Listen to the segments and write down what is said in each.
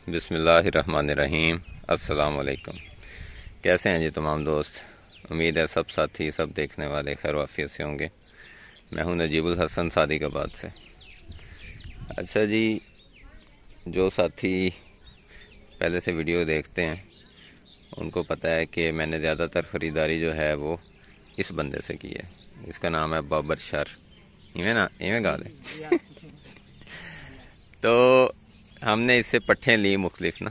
بسم اللہ الرحمن الرحیم۔ السلام علیکم۔ کیسے ہیں جی تمام دوست؟ امید ہے سب ساتھی سب دیکھنے والے خیر و عافیت سے ہوں گے۔ میں ہوں نجیب الحسن صادق آباد سے۔ اچھا جی، جو ساتھی پہلے سے ویڈیو دیکھتے ہیں ان کو پتہ ہے کہ میں نے زیادہ تر خریداری جو ہے وہ اس بندے سے کی ہے۔ اس کا نام ہے بابر شر، ایویں گا دے۔ تو ہم نے اس سے پٹھیں لی مختلف نا،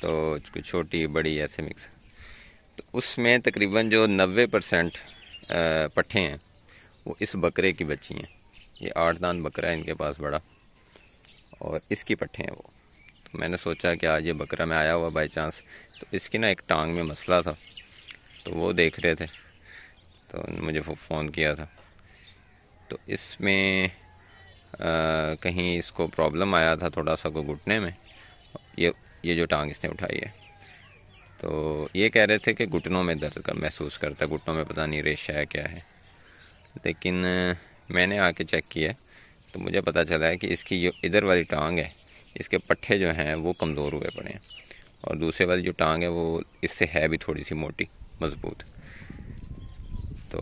تو چھوٹی بڑی ایسے مکس، تو اس میں تقریباً جو 90% پٹھیں ہیں وہ اس بکرے کی بچی ہیں۔ یہ 8 دان بکرا ہے ان کے پاس بڑا، اور اس کی پٹھیں ہیں وہ۔ تو میں نے سوچا کہ آج یہ بکرا میں آیا ہوا بائی چانس، تو اس کی نا ایک ٹانگ میں مسئلہ تھا، تو وہ دیکھ رہے تھے تو مجھے فون کیا تھا۔ تو اس میں کہیں اس کو پرابلم آیا تھا تھوڑا سا کو گھٹنے میں، یہ جو ٹانگ اس نے اٹھائی ہے، تو یہ کہہ رہے تھے کہ گھٹنوں میں درد کا محسوس کرتا ہے، گھٹنوں میں پتہ نہیں ریشہ ہے کیا ہے۔ لیکن میں نے آ کے چیک کیا تو مجھے پتہ چلا ہے کہ اس کی جو ادھر والی ٹانگ ہے اس کے پٹھے جو ہیں وہ کمزور ہوئے پڑے ہیں، اور دوسرے والی جو ٹانگ ہے وہ اس سے ہے بھی تھوڑی سی موٹی مضبوط۔ تو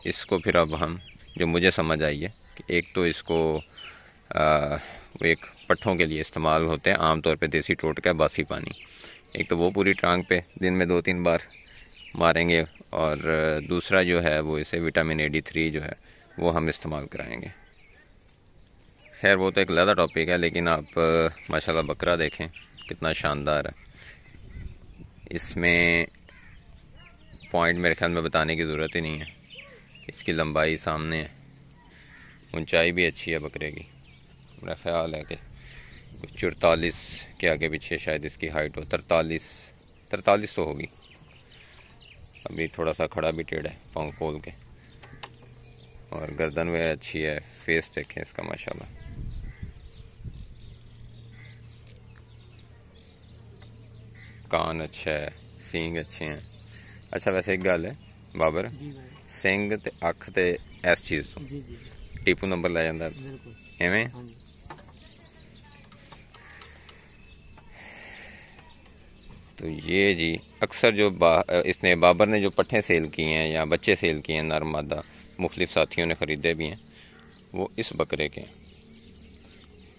اس کو پھر اب ہم جو مجھے سمجھ آئی ہے کہ ایک تو اس کو وہ ایک پٹھوں کے لیے استعمال ہوتے ہیں عام طور پہ دیسی ٹوٹکا باسی پانی، ایک تو وہ پوری ٹانگ پہ دن میں 2-3 بار ماریں گے، اور دوسرا جو ہے وہ اسے وٹامن AD3 جو ہے وہ ہم استعمال کرائیں گے۔ خیر وہ تو ایک علیحدہ ٹاپک ہے، لیکن آپ ماشاءاللہ بکرا دیکھیں کتنا شاندار ہے۔ اس میں پوائنٹ میرے خیال میں بتانے کی ضرورت ہی نہیں ہے، اس کی لمبائی سامنے ہے، اونچائی بھی اچھی ہے بکرے کی۔ میرا خیال ہے کہ 44 کے آگے پیچھے شاید اس کی ہائٹ ہو، 43 تو ہوگی۔ ابھی تھوڑا سا کھڑا بھی ٹیڑھا ہے پاؤں کھول کے، اور گردن وہ اچھی ہے۔ فیس دیکھیں اس کا ماشاءاللہ، کان اچھا ہے، سینگ اچھے ہیں۔ اچھا ویسے ایک گل ہے بابر، سینگ تے اکھ تے اس چیز تو ٹیپو نمبر لے جاندہ ایویں۔ تو یہ جی اکثر جو اس نے بابر نے جو پٹھیں سیل کی ہیں یا بچے سیل کیے ہیں نر مادہ، مختلف ساتھیوں نے خریدے بھی ہیں، وہ اس بکرے کے ہیں۔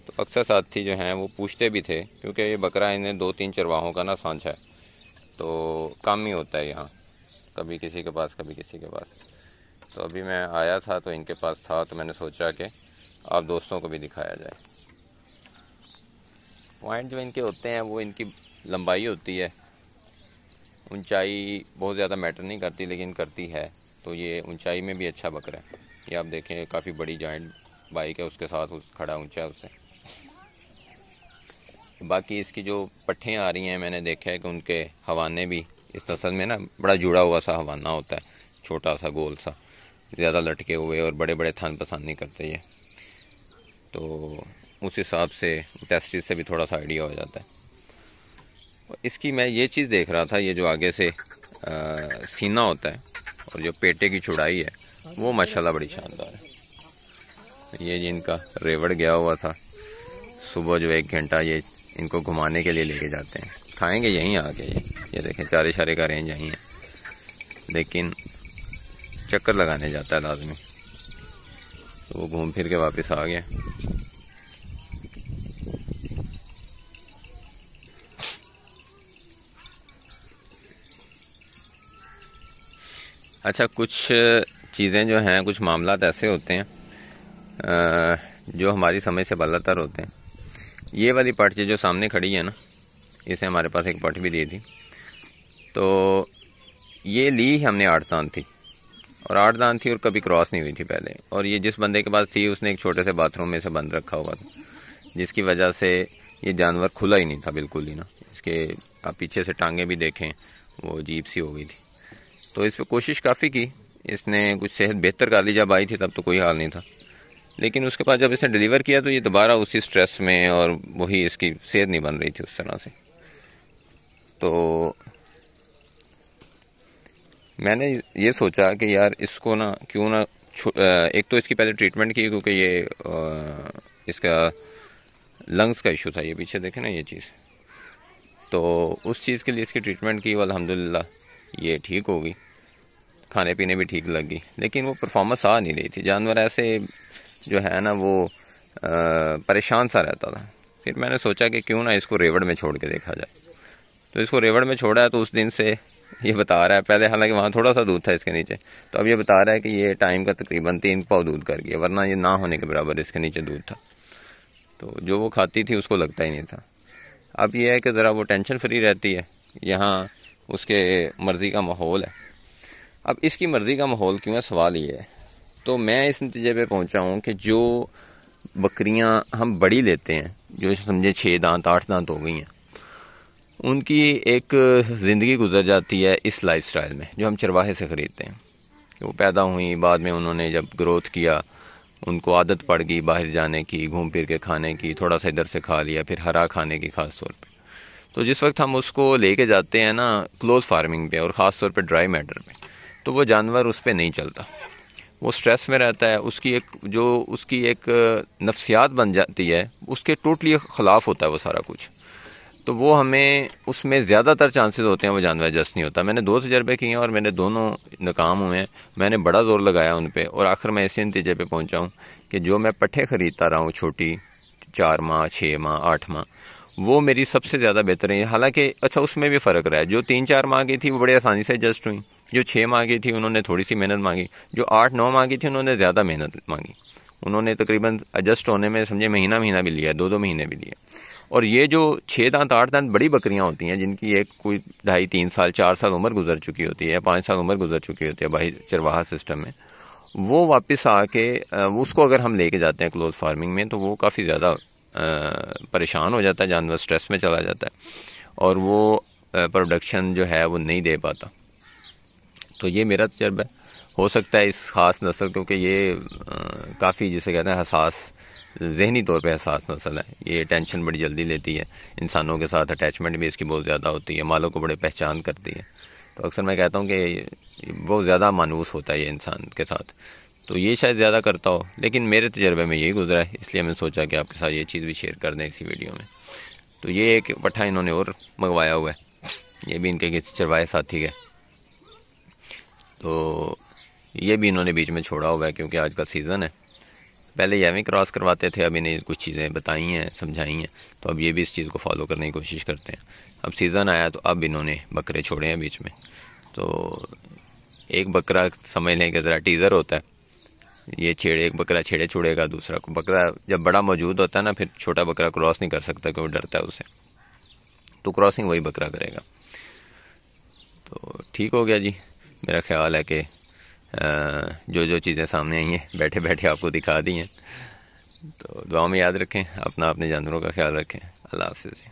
تو اکثر ساتھی جو ہیں وہ پوچھتے بھی تھے، کیونکہ یہ بکرا انہیں 2-3 چرواہوں کا نا سانچا ہے، تو کم ہی ہوتا ہے یہاں، کبھی کسی کے پاس کبھی کسی کے پاس۔ تو ابھی میں آیا تھا تو ان کے پاس تھا، تو میں نے سوچا کہ آپ دوستوں کو بھی دکھایا جائے۔ پوائنٹ جو ان کے ہوتے ہیں وہ ان کی لمبائی ہوتی ہے، اونچائی بہت زیادہ میٹر نہیں کرتی لیکن کرتی ہے۔ تو یہ اونچائی میں بھی اچھا بکرا ہے، یہ آپ دیکھیں کافی بڑی جوائنٹ بائک ہے اس کے ساتھ، کھڑا اونچا ہے اس سے۔ باقی اس کی جو پٹھیں آ رہی ہیں میں نے دیکھا ہے کہ ان کے ہوانے بھی اس نسل میں نا بڑا جڑا ہوا سا ہوانہ ہوتا ہے، چھوٹا سا گول سا، زیادہ لٹکے ہوئے اور بڑے بڑے تھن پسند نہیں کرتے یہ، تو اس حساب سے ٹیسٹس سے بھی تھوڑا سا آئیڈیا ہو جاتا ہے۔ اس کی میں یہ چیز دیکھ رہا تھا، یہ جو آگے سے سینہ ہوتا ہے اور جو پیٹے کی چوڑائی ہے وہ ماشاءاللہ بڑی شاندار ہے۔ یہ ان کا ریوڑ گیا ہوا تھا، صبح جو 1 گھنٹہ یہ ان کو گھمانے کے لیے لے کے جاتے ہیں، کھائیں گے یہیں آ کے، یہ دیکھیں 4 اشارے کا رینج یہیں ہے، لیکن چکر لگانے جاتا ہے لازمی، تو وہ گھوم پھر کے واپس آ گیا۔ اچھا کچھ چیزیں جو ہیں، کچھ معاملات ایسے ہوتے ہیں جو ہماری سمجھ سے بالاتر ہوتے ہیں۔ یہ والی پٹ جو سامنے کھڑی ہے نا، اسے ہمارے پاس ایک پٹ بھی دی تھی، تو یہ لی ہم نے 8 دان تھی، اور 8 دان تھی اور کبھی کراس نہیں ہوئی تھی پہلے، اور یہ جس بندے کے پاس تھی اس نے ایک چھوٹے سے باتھ روم میں سے بند رکھا ہوا تھا، جس کی وجہ سے یہ جانور کھلا ہی نہیں تھا بالکل ہی نا۔ اس کے آپ پیچھے سے ٹانگیں بھی دیکھیں وہ عجیب سی ہو گئی تھی، تو اس پہ کوشش کافی کی، اس نے کچھ صحت بہتر کر لی، جب آئی تھی تب تو کوئی حال نہیں تھا، لیکن اس کے بعد جب اس نے ڈیلیور کیا تو یہ دوبارہ اسی سٹریس میں، اور وہی اس کی صحت نہیں بن رہی تھی اس طرح سے۔ تو میں نے یہ سوچا کہ یار اس کو نا کیوں نہ ایک تو اس کی پہلے ٹریٹمنٹ کی، کیونکہ یہ اس کا لنگس کا ایشو تھا، یہ پیچھے دیکھیں نا یہ چیز، تو اس چیز کے لیے اس کی ٹریٹمنٹ کی، الحمدللہ یہ ٹھیک ہو گئی، کھانے پینے بھی ٹھیک لگ گئی، لیکن وہ پرفارمنس آ نہیں رہی تھی، جانور ایسے جو ہے نا وہ پریشان سا رہتا تھا۔ پھر میں نے سوچا کہ کیوں نہ اس کو ریوڑ میں چھوڑ کے دیکھا جائے، تو اس کو ریوڑ میں چھوڑا ہے، تو اس دن سے یہ بتا رہا ہے، پہلے حالانکہ وہاں تھوڑا سا دودھ تھا اس کے نیچے، تو اب یہ بتا رہا ہے کہ یہ ٹائم کا تقریباً 3 پاؤ دودھ کر گیا، ورنہ یہ نہ ہونے کے برابر اس کے نیچے دودھ تھا، تو جو وہ کھاتی تھی اس کو لگتا ہی نہیں تھا۔ اب یہ ہے کہ ذرا وہ ٹینشن فری رہتی ہے، یہاں اس کے مرضی کا ماحول ہے۔ اب اس کی مرضی کا ماحول کیوں ہے، سوال یہ ہے، تو میں اس نتیجے پہ پہنچا ہوں کہ جو بکریاں ہم بڑی لیتے ہیں، جو سمجھے 6 دانت 8 دانت ہو گئی ہیں، ان کی ایک زندگی گزر جاتی ہے اس لائف سٹائل میں جو ہم چرواہے سے خریدتے ہیں، کہ وہ پیدا ہوئیں، بعد میں انہوں نے جب گروتھ کیا، ان کو عادت پڑ گئی باہر جانے کی، گھوم پھر کے کھانے کی، تھوڑا سا ادھر سے کھا لیا، پھر ہرا کھانے کی خاص طور پہ، تو جس وقت ہم اس کو لے کے جاتے ہیں نا کلوز فارمنگ پہ، اور خاص طور پہ ڈرائی میٹر پہ، تو وہ جانور اس پہ نہیں چلتا، وہ سٹریس میں رہتا ہے، اس کی ایک نفسیات بن جاتی ہے، اس کے ٹوٹلی خلاف ہوتا ہے وہ سارا کچھ، تو وہ ہمیں اس میں زیادہ تر چانسز ہوتے ہیں وہ جانور ایڈجسٹ نہیں ہوتا۔ میں نے 2 تجربے کیے ہیں اور میرے دونوں ناکام ہوئے ہیں، میں نے بڑا زور لگایا ان پہ، اور آخر میں ایسے نتیجے پہ پہنچا ہوں کہ جو میں پٹھے خریدتا رہا ہوں چھوٹی 4 ماہ 6 ماہ 8 ماہ، وہ میری سب سے زیادہ بہتر ہے۔ حالانکہ اچھا اس میں بھی فرق رہا ہے، جو 3-4 ماہ کی تھی وہ بڑے آسانی سے ایڈجسٹ ہوئیں، جو 6 ماہ کی تھی انہوں نے تھوڑی سی محنت مانگی، جو 8-9 ماہ کی تھی انہوں نے زیادہ محنت مانگی، انہوں نے تقریباً ایڈجسٹ ہونے میں سمجھے مہینہ بھی لیا، 2 مہینے بھی لیے۔ اور یہ جو 6 دانت 8 دانت بڑی بکریاں ہوتی ہیں، جن کی ایک کوئی 2.5-3 سال 4 سال عمر گزر چکی ہوتی ہے، 5 سال عمر گزر چکی ہوتی ہے باہر چرواہا سسٹم میں، وہ واپس آ کے اس کو اگر ہم لے کے جاتے ہیں کلوز فارمنگ میں، تو وہ کافی زیادہ پریشان ہو جاتا ہے جانور، سٹریس میں چلا جاتا ہے، اور وہ پروڈکشن جو ہے وہ نہیں دے پاتا۔ تو یہ میرا تجربہ ہے، ہو سکتا ہے اس خاص نسل، کیونکہ یہ کافی جسے کہتے ہیں حساس، ذہنی طور پہ حساس نسل ہے، یہ ٹینشن بڑی جلدی لیتی ہے، انسانوں کے ساتھ اٹیچمنٹ بھی اس کی بہت زیادہ ہوتی ہے، مالوں کو بڑے پہچان کرتی ہے، تو اکثر میں کہتا ہوں کہ یہ بہت زیادہ مانوس ہوتا ہے یہ انسان کے ساتھ، تو یہ شاید زیادہ کرتا ہو، لیکن میرے تجربے میں یہی گزرا ہے، اس لیے میں نے سوچا کہ آپ کے ساتھ یہ چیز بھی شیئر کر دیں اسی ویڈیو میں۔ تو یہ ایک پٹھا انہوں نے اور منگوایا ہوا ہے، یہ بھی ان کے کسی چرواہے ساتھی کے، تو یہ بھی انہوں نے بیچ میں چھوڑا ہوا ہے کیونکہ آج کا سیزن ہے، پہلے یہ بھی کراس کرواتے تھے، اب انہیں کچھ چیزیں بتائی ہیں سمجھائی ہیں، تو اب یہ بھی اس چیز کو فالو کرنے کی کوشش کرتے ہیں۔ اب سیزن آیا تو اب انہوں نے بکرے چھوڑے ہیں بیچ میں، تو ایک بکرا سمجھ لیں کہ ذرا ٹیزر ہوتا ہے، یہ ایک بکرا چھیڑے چھوڑے گا، دوسرا بکرا جب بڑا موجود ہوتا ہے نا، پھر چھوٹا بکرا کراس نہیں کر سکتا کیونکہ وہ ڈرتا ہے اسے، تو کراسنگ وہی بکرا کرے گا۔ تو ٹھیک ہو گیا جی، میرا خیال ہے کہ جو چیزیں سامنے آئی ہیں بیٹھے بیٹھے آپ کو دکھا دی ہیں، تو دعا میں یاد رکھیں، اپنے جانوروں کا خیال رکھیں۔ اللہ حافظ۔